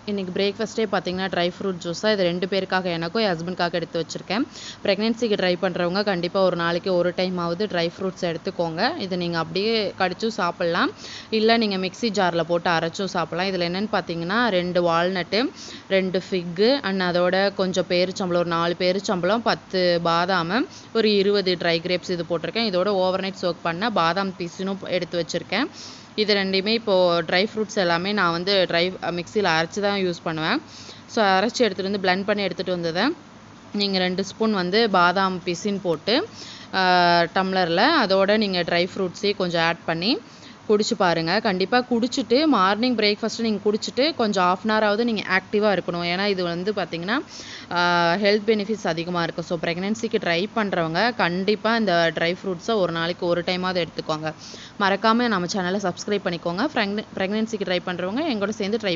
இன்றைக்கி பிரேக்ஃபாஸ்ட்டே பார்த்தீங்கன்னா dry fruit juice தான். இது 2 பேருக்காக, எனக்கும் என் ஹஸ்பண்ட்காக எடுத்து வச்சுருக்கேன். ப்ரெக்னென்சிக்கு ட்ரை பண்ணுறவங்க கண்டிப்பாக ஒரு நாளைக்கு ஒரு டைமாவது ட்ரை ஃப்ரூட்ஸ் எடுத்துக்கோங்க. இது நீங்கள் அப்படியே கடிச்சும் சாப்பிட்லாம், இல்லை நீங்கள் மிக்ஸி ஜாரில் போட்டு அரைச்சும் சாப்பிட்லாம். இதில் என்னென்னு பார்த்தீங்கன்னா 2 வால்நட்டு, 2 ஃபிக்கு அண்ட் அதோட கொஞ்சம் பேரிச்சம்பழம், ஒரு 4 பேரிச்சம்பழம், 10 பாதாம், ஒரு 20 ட்ரை கிரேப்ஸ் இது போட்டிருக்கேன். இதோட ஓவர் நைட் சோக் பண்ண பாதாம் பீஸும் எடுத்து வச்சுருக்கேன். இது ரெண்டையுமே இப்போது ட்ரை ஃப்ரூட்ஸ் எல்லாமே நான் வந்து மிக்சியில் அரைச்சி தான் யூஸ் பண்ணுவேன். ஸோ அரைச்சி எடுத்துகிட்டு வந்து பிளெண்ட் பண்ணி எடுத்துகிட்டு வந்ததை நீங்கள் 2 ஸ்பூன் வந்து பாதாம் பிசின் போட்டு டம்ளரில் அதோட நீங்கள் ட்ரை ஃப்ரூட்ஸையும் கொஞ்சம் ஆட் பண்ணி குடிச்சு பாருங்கள். கண்டிப்பாக குடிச்சிட்டு மார்னிங் பிரேக்ஃபாஸ்ட்டு நீங்கள் குடிச்சிட்டு கொஞ்சம் ½ அன் ஹவராவது நீங்கள் ஆக்டிவாக இருக்கணும். ஏன்னா இது வந்து பார்த்திங்கன்னா ஹெல்த் பெனிஃபிட்ஸ் அதிகமாக இருக்குது. ஸோ ப்ரெக்னென்சிக்கு ட்ரை பண்ணுறவங்க கண்டிப்பாக இந்த ட்ரை ஃப்ரூட்ஸை ஒரு நாளைக்கு ஒரு டைமாவது எடுத்துக்கோங்க. மறக்காமல் நம்ம சேனலை சப்ஸ்கிரைப் பண்ணிக்கோங்க. ப்ரெக்னென்சிக்கு ட்ரை பண்ணுறவங்க எங்களோட சேர்ந்து ட்ரை